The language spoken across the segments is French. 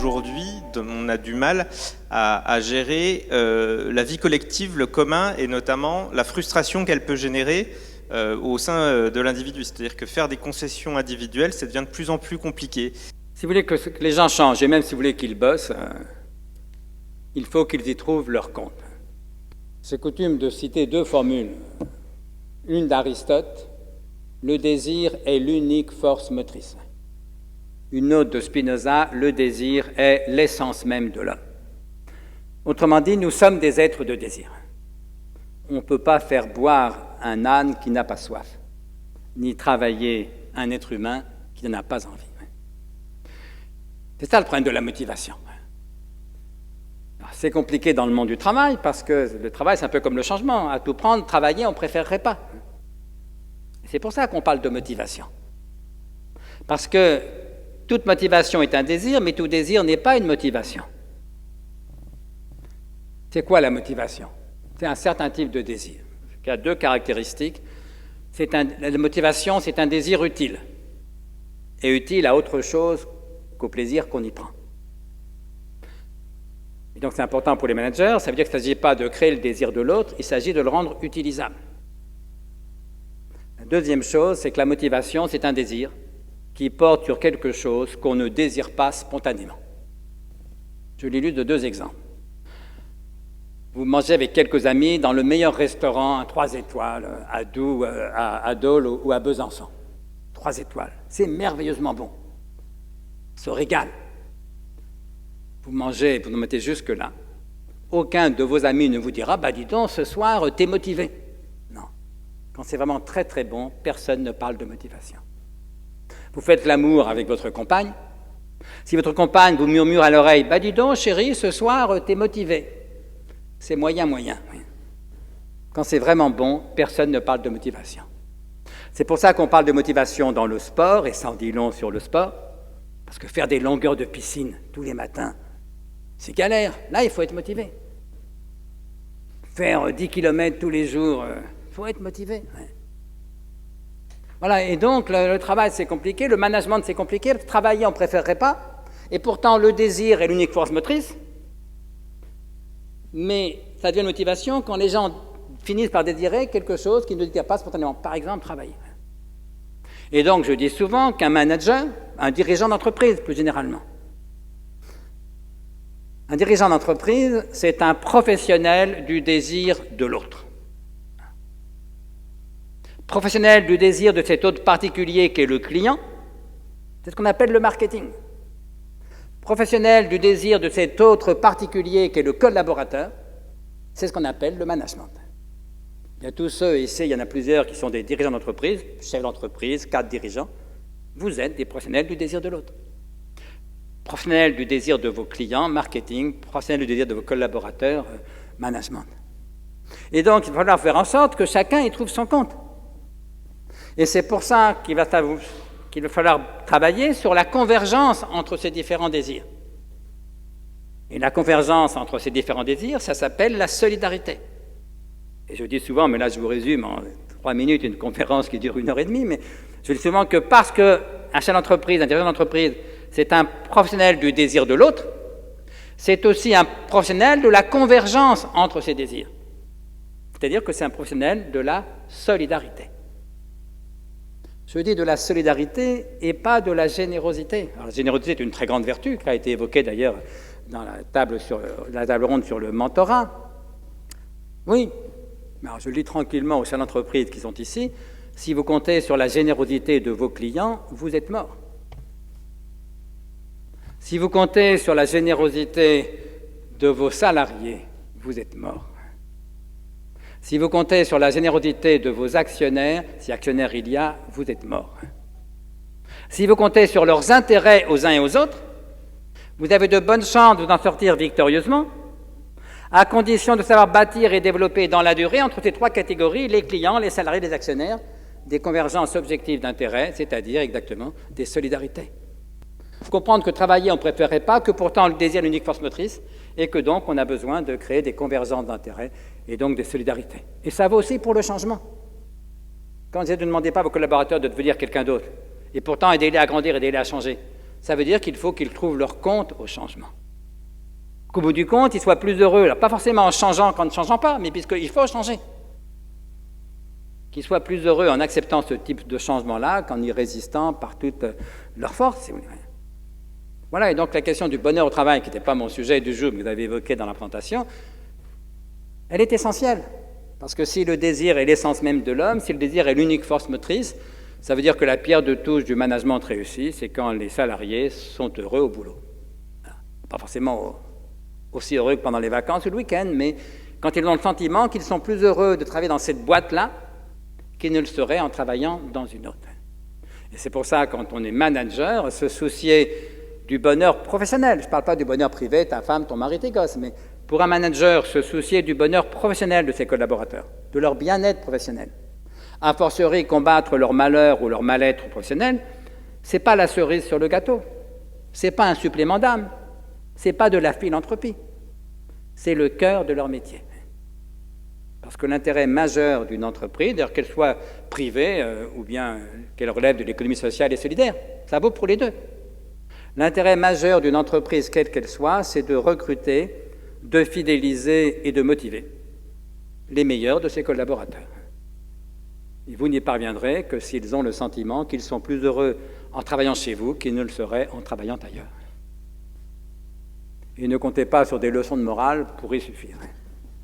aujourd'hui, on a du mal à gérer la vie collective, le commun, et notamment la frustration qu'elle peut générer au sein de l'individu. C'est-à-dire que faire des concessions individuelles, ça devient de plus en plus compliqué. Si vous voulez que les gens changent, et même si vous voulez qu'ils bossent, il faut qu'ils y trouvent leur compte. C'est coutume de citer deux formules. Une d'Aristote, le désir est l'unique force motrice. Une autre de Spinoza, le désir est l'essence même de l'homme. Autrement dit, nous sommes des êtres de désir. On ne peut pas faire boire un âne qui n'a pas soif, ni travailler un être humain qui n'en a pas envie. C'est ça le problème de la motivation. C'est compliqué dans le monde du travail, parce que le travail, c'est un peu comme le changement. À tout prendre, travailler, on ne préférerait pas. C'est pour ça qu'on parle de motivation. Parce que toute motivation est un désir, mais tout désir n'est pas une motivation. C'est quoi la motivation? C'est un certain type de désir, qui a deux caractéristiques. La motivation, c'est un désir utile, et utile à autre chose qu'au plaisir qu'on y prend. Et donc c'est important pour les managers, ça veut dire qu'il ne s'agit pas de créer le désir de l'autre, il s'agit de le rendre utilisable. La deuxième chose, c'est que la motivation, c'est un désir qui porte sur quelque chose qu'on ne désire pas spontanément. Je l'illustre de deux exemples. Vous mangez avec quelques amis dans le meilleur restaurant à 3 étoiles, à Doux, à Dole ou à Besançon. 3 étoiles, c'est merveilleusement bon. On se régale. Vous mangez, vous nous mettez jusque-là. Aucun de vos amis ne vous dira « Bah dis donc, ce soir, t'es motivé ». Non. Quand c'est vraiment très très bon, personne ne parle de motivation. Vous faites l'amour avec votre compagne. Si votre compagne vous murmure à l'oreille « Bah dis donc, chérie, ce soir, t'es motivé ». C'est moyen. Oui. Quand c'est vraiment bon, personne ne parle de motivation. C'est pour ça qu'on parle de motivation dans le sport, et ça en dit long sur le sport, parce que faire des longueurs de piscine tous les matins, c'est galère. Là, il faut être motivé. Faire 10 km tous les jours, il faut être motivé. Ouais. Voilà, et donc le travail, c'est compliqué, le management, c'est compliqué, travailler, on ne préférerait pas, et pourtant le désir est l'unique force motrice, mais ça devient une motivation quand les gens finissent par désirer quelque chose qu'ils ne désirent pas spontanément, par exemple travailler. Et donc je dis souvent qu'un manager, un dirigeant d'entreprise plus généralement, un dirigeant d'entreprise, c'est un professionnel du désir de l'autre. Professionnel du désir de cet autre particulier qu'est le client, c'est ce qu'on appelle le marketing. Professionnel du désir de cet autre particulier qu'est le collaborateur, c'est ce qu'on appelle le management. Il y a tous ceux, ici, il y en a plusieurs qui sont des dirigeants d'entreprise, chefs d'entreprise, cadres dirigeants. Vous êtes des professionnels du désir de l'autre. Professionnels du désir de vos clients, marketing, professionnels du désir de vos collaborateurs, management. Et donc, il va falloir faire en sorte que chacun y trouve son compte. Et c'est pour ça qu'il va falloir travailler sur la convergence entre ces différents désirs. Et la convergence entre ces différents désirs, ça s'appelle la solidarité. Et je dis souvent, mais là je vous résume en 3 minutes une conférence qui dure 1h30, mais je dis souvent que parce qu'un chef d'entreprise, un dirigeant d'entreprise, c'est un professionnel du désir de l'autre, c'est aussi un professionnel de la convergence entre ces désirs. C'est-à-dire que c'est un professionnel de la solidarité. Je dis de la solidarité et pas de la générosité. Alors, la générosité est une très grande vertu, qui a été évoquée d'ailleurs dans la table ronde sur le mentorat. Oui, mais alors je le dis tranquillement aux chefs d'entreprise qui sont ici, si vous comptez sur la générosité de vos clients, vous êtes morts. Si vous comptez sur la générosité de vos salariés, vous êtes morts. Si vous comptez sur la générosité de vos actionnaires, si actionnaires il y a, vous êtes morts. Si vous comptez sur leurs intérêts aux uns et aux autres, vous avez de bonnes chances de vous en sortir victorieusement, à condition de savoir bâtir et développer dans la durée entre ces 3 catégories, les clients, les salariés, les actionnaires, des convergences objectives d'intérêts, c'est-à-dire exactement des solidarités. Il faut comprendre que travailler, on ne préférerait pas, que pourtant le désir est l'unique force motrice, et que donc on a besoin de créer des convergences d'intérêts et donc des solidarités. Et ça vaut aussi pour le changement. Quand vous ne demandez pas à vos collaborateurs de devenir quelqu'un d'autre, et pourtant aidez-les à grandir, aidez-les à changer, ça veut dire qu'il faut qu'ils trouvent leur compte au changement. Qu'au bout du compte, ils soient plus heureux. Alors, pas forcément en changeant qu'en ne changeant pas, mais puisqu'il faut changer. Qu'ils soient plus heureux en acceptant ce type de changement-là qu'en y résistant par toute leur force, si vous voulez. Voilà, et donc la question du bonheur au travail, qui n'était pas mon sujet du jour, mais que vous avez évoqué dans la présentation, elle est essentielle. Parce que si le désir est l'essence même de l'homme, si le désir est l'unique force motrice, ça veut dire que la pierre de touche du management réussi, c'est quand les salariés sont heureux au boulot. Pas forcément aussi heureux que pendant les vacances ou le week-end, mais quand ils ont le sentiment qu'ils sont plus heureux de travailler dans cette boîte-là qu'ils ne le seraient en travaillant dans une autre. Et c'est pour ça, quand on est manager, se soucier du bonheur professionnel, je ne parle pas du bonheur privé, ta femme, ton mari, tes gosses, mais pour un manager, se soucier du bonheur professionnel de ses collaborateurs, de leur bien-être professionnel, a fortiori combattre leur malheur ou leur mal-être professionnel, ce n'est pas la cerise sur le gâteau, ce n'est pas un supplément d'âme, ce n'est pas de la philanthropie, c'est le cœur de leur métier. Parce que l'intérêt majeur d'une entreprise, d'ailleurs qu'elle soit privée ou bien qu'elle relève de l'économie sociale et solidaire, ça vaut pour les deux. L'intérêt majeur d'une entreprise, quelle qu'elle soit, c'est de recruter, de fidéliser et de motiver les meilleurs de ses collaborateurs. Et vous n'y parviendrez que s'ils ont le sentiment qu'ils sont plus heureux en travaillant chez vous qu'ils ne le seraient en travaillant ailleurs. Et ne comptez pas sur des leçons de morale pour y suffire.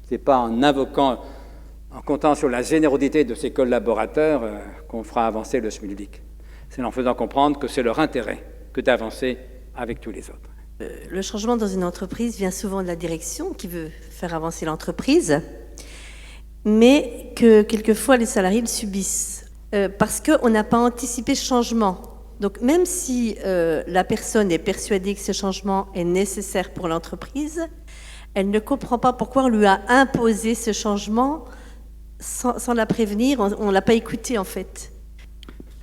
Ce n'est pas en comptant sur la générosité de ses collaborateurs qu'on fera avancer le schmilblick. C'est en faisant comprendre que c'est leur intérêt que d'avancer avec tous les autres. Le changement dans une entreprise vient souvent de la direction qui veut faire avancer l'entreprise, mais que quelquefois les salariés le subissent parce qu'on n'a pas anticipé ce changement. Donc même si la personne est persuadée que ce changement est nécessaire pour l'entreprise, elle ne comprend pas pourquoi on lui a imposé ce changement sans la prévenir, on ne l'a pas écouté en fait.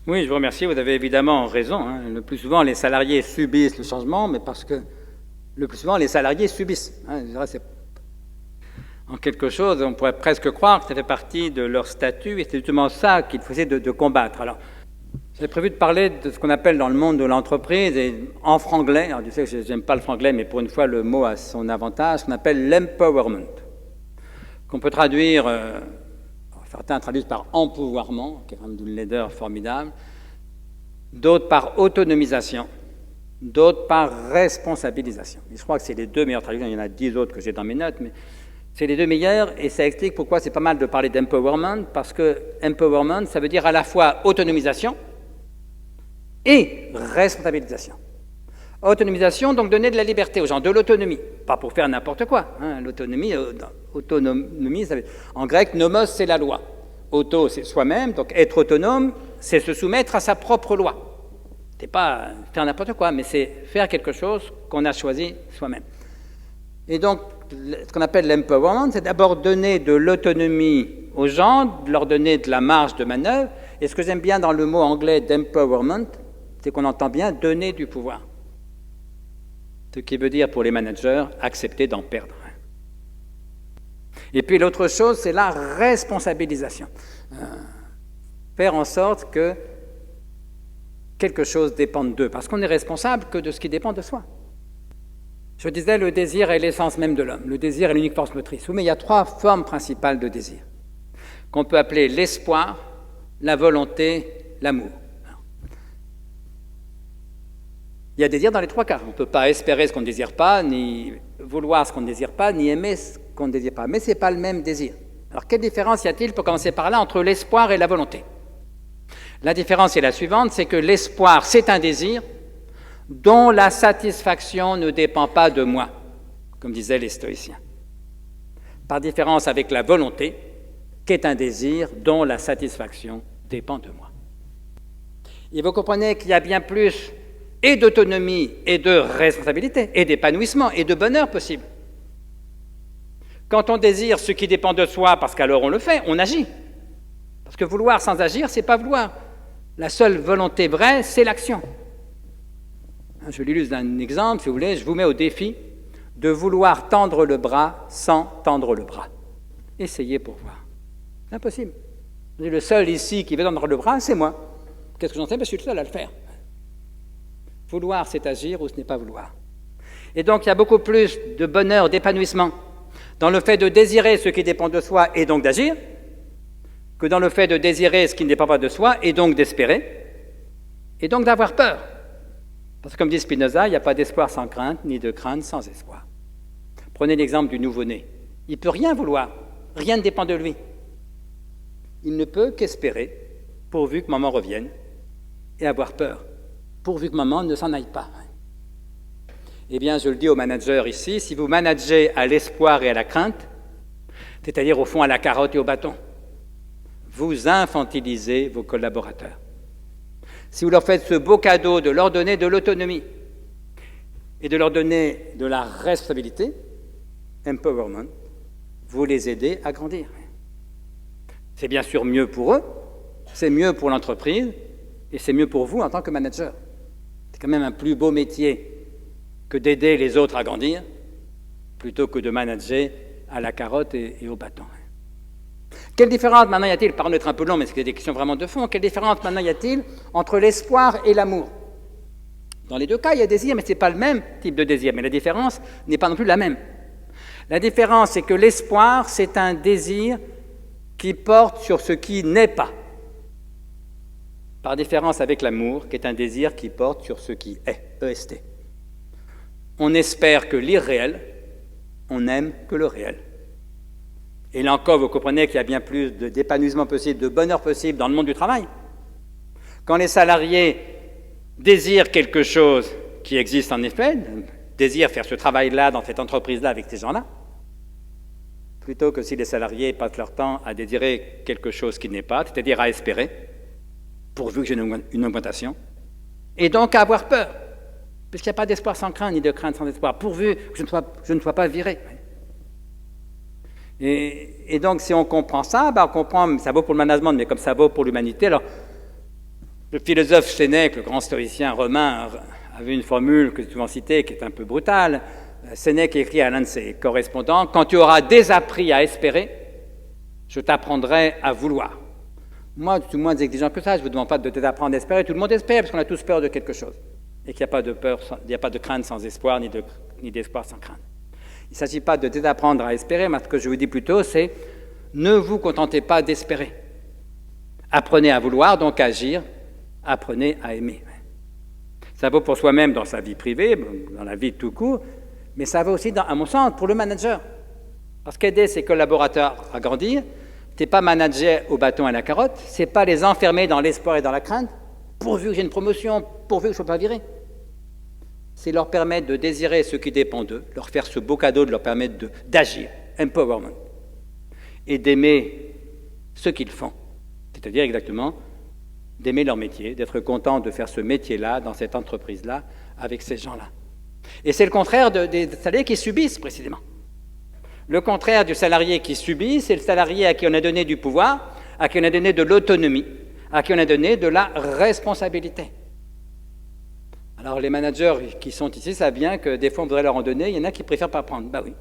Oui, je vous remercie, vous avez évidemment raison. Le plus souvent, les salariés subissent le changement, mais parce que le plus souvent, les salariés subissent. C'est en quelque chose, on pourrait presque croire que ça fait partie de leur statut, et c'est justement ça qu'il faut essayer de combattre. Alors, j'ai prévu de parler de ce qu'on appelle dans le monde de l'entreprise, et en franglais, alors je sais que je n'aime pas le franglais, mais pour une fois, le mot a son avantage, ce qu'on appelle l'empowerment, qu'on peut traduire... certains traduisent par empouvoirment, qui est quand même d'une laideur formidable, d'autres par autonomisation, d'autres par responsabilisation. Et je crois que c'est les deux meilleures traductions, il y en a 10 autres que j'ai dans mes notes, mais c'est les deux meilleures, et ça explique pourquoi c'est pas mal de parler d'empowerment, parce que empowerment, ça veut dire à la fois autonomisation et responsabilisation. Autonomisation, donc donner de la liberté aux gens, de l'autonomie, pas pour faire n'importe quoi. L'autonomie, en grec, nomos, c'est la loi. Auto, c'est soi-même, donc être autonome, c'est se soumettre à sa propre loi. C'est pas faire n'importe quoi, mais c'est faire quelque chose qu'on a choisi soi-même. Et donc, ce qu'on appelle l'empowerment, c'est d'abord donner de l'autonomie aux gens, de leur donner de la marge de manœuvre. Et ce que j'aime bien dans le mot anglais d'empowerment, c'est qu'on entend bien donner du pouvoir. Ce qui veut dire pour les managers, accepter d'en perdre. Et puis l'autre chose, c'est la responsabilisation. Faire en sorte que quelque chose dépende d'eux, parce qu'on n'est responsable que de ce qui dépend de soi. Je disais, le désir est l'essence même de l'homme. Le désir est l'unique force motrice. Oui, mais il y a 3 formes principales de désir, qu'on peut appeler l'espoir, la volonté, l'amour. Il y a désir dans les 3 cas. On ne peut pas espérer ce qu'on ne désire pas, ni vouloir ce qu'on ne désire pas, ni aimer ce qu'on ne désire pas. Mais ce n'est pas le même désir. Alors, quelle différence y a-t-il, pour commencer par là, entre l'espoir et la volonté? La différence est la suivante, c'est que l'espoir, c'est un désir dont la satisfaction ne dépend pas de moi, comme disaient les stoïciens. Par différence avec la volonté, qui est un désir dont la satisfaction dépend de moi. Et vous comprenez qu'il y a bien plus et d'autonomie, et de responsabilité, et d'épanouissement, et de bonheur possible. Quand on désire ce qui dépend de soi, parce qu'alors on le fait, on agit. Parce que vouloir sans agir, c'est pas vouloir. La seule volonté vraie, c'est l'action. Je l'illustre d'un exemple, si vous voulez, je vous mets au défi de vouloir tendre le bras sans tendre le bras. Essayez pour voir. C'est impossible. Le seul ici qui veut tendre le bras, c'est moi. Qu'est-ce que j'en sais? Je suis le seul à le faire. Vouloir, c'est agir ou ce n'est pas vouloir. Et donc, il y a beaucoup plus de bonheur, d'épanouissement dans le fait de désirer ce qui dépend de soi et donc d'agir, que dans le fait de désirer ce qui ne dépend pas de soi et donc d'espérer, et donc d'avoir peur. Parce que comme dit Spinoza, il n'y a pas d'espoir sans crainte, ni de crainte sans espoir. Prenez l'exemple du nouveau-né. Il ne peut rien vouloir, rien ne dépend de lui. Il ne peut qu'espérer, pourvu que maman revienne, et avoir peur, pourvu que maman ne s'en aille pas. Eh bien, je le dis aux managers ici, si vous managez à l'espoir et à la crainte, c'est-à-dire au fond à la carotte et au bâton, vous infantilisez vos collaborateurs. Si vous leur faites ce beau cadeau de leur donner de l'autonomie et de leur donner de la responsabilité, empowerment, vous les aidez à grandir. C'est bien sûr mieux pour eux, c'est mieux pour l'entreprise et c'est mieux pour vous en tant que manager. C'est quand même un plus beau métier que d'aider les autres à grandir, plutôt que de manager à la carotte et au bâton. Quelle différence maintenant y a-t-il, pardon d'être un peu long, mais c'est des questions vraiment de fond, quelle différence maintenant y a-t-il entre l'espoir et l'amour? Dans les deux cas, il y a désir, mais ce n'est pas le même type de désir, mais la différence n'est pas non plus la même. La différence, c'est que l'espoir, c'est un désir qui porte sur ce qui n'est pas, par différence avec l'amour, qui est un désir qui porte sur ce qui est, EST. On espère que l'irréel, on n'aime que le réel. Et là encore, vous comprenez qu'il y a bien plus d'épanouissement possible, de bonheur possible dans le monde du travail. Quand les salariés désirent quelque chose qui existe en effet, désirent faire ce travail-là dans cette entreprise-là avec ces gens-là, plutôt que si les salariés passent leur temps à désirer quelque chose qui n'est pas, c'est-à-dire à espérer, pourvu que j'ai une augmentation, et donc à avoir peur. Puisqu'il n'y a pas d'espoir sans crainte, ni de crainte sans espoir, pourvu que je ne sois pas viré. Et donc, si on comprend ça, on comprend, ça vaut pour le management, mais comme ça vaut pour l'humanité. Alors, le philosophe Sénèque, le grand stoïcien romain, avait une formule que j'ai souvent citée, qui est un peu brutale. Sénèque écrit à l'un de ses correspondants, « Quand tu auras désappris à espérer, je t'apprendrai à vouloir. » Moi, je suis moins exigeant que ça, je ne vous demande pas de désapprendre à espérer. Tout le monde espère, parce qu'on a tous peur de quelque chose. Et qu'il n'y a pas de peur, il n'y a pas de crainte sans espoir, ni d'espoir sans crainte. Il ne s'agit pas de désapprendre à espérer, mais ce que je vous dis plutôt, c'est ne vous contentez pas d'espérer. Apprenez à vouloir, donc à agir, apprenez à aimer. Ça vaut pour soi-même dans sa vie privée, dans la vie tout court, mais ça vaut aussi, à mon sens, pour le manager. Parce qu'aider ses collaborateurs à grandir, ce n'est pas manager au bâton et à la carotte, ce n'est pas les enfermer dans l'espoir et dans la crainte, pourvu que j'ai une promotion, pourvu que je ne sois pas viré. C'est leur permettre de désirer ce qui dépend d'eux, leur faire ce beau cadeau de leur permettre d'agir, empowerment, et d'aimer ce qu'ils font, c'est-à-dire exactement d'aimer leur métier, d'être content de faire ce métier-là, dans cette entreprise-là, avec ces gens-là. Et c'est le contraire des salariés qui subissent, précisément. Le contraire du salarié qui subit, c'est le salarié à qui on a donné du pouvoir, à qui on a donné de l'autonomie, à qui on a donné de la responsabilité. Alors les managers qui sont ici savent bien que des fois on voudrait leur en donner, il y en a qui préfèrent pas prendre. Ben oui,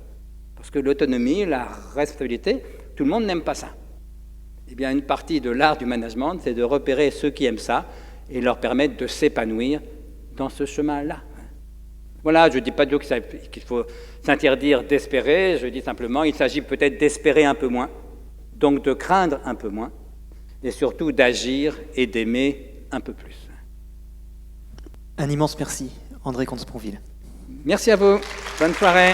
parce que l'autonomie, la responsabilité, tout le monde n'aime pas ça. Eh bien une partie de l'art du management, c'est de repérer ceux qui aiment ça et leur permettre de s'épanouir dans ce chemin-là. Voilà, je ne dis pas du tout qu'il faut s'interdire d'espérer, je dis simplement qu'il s'agit peut-être d'espérer un peu moins, donc de craindre un peu moins, et surtout d'agir et d'aimer un peu plus. Un immense merci, André Comte-Sponville. Merci à vous. Bonne soirée.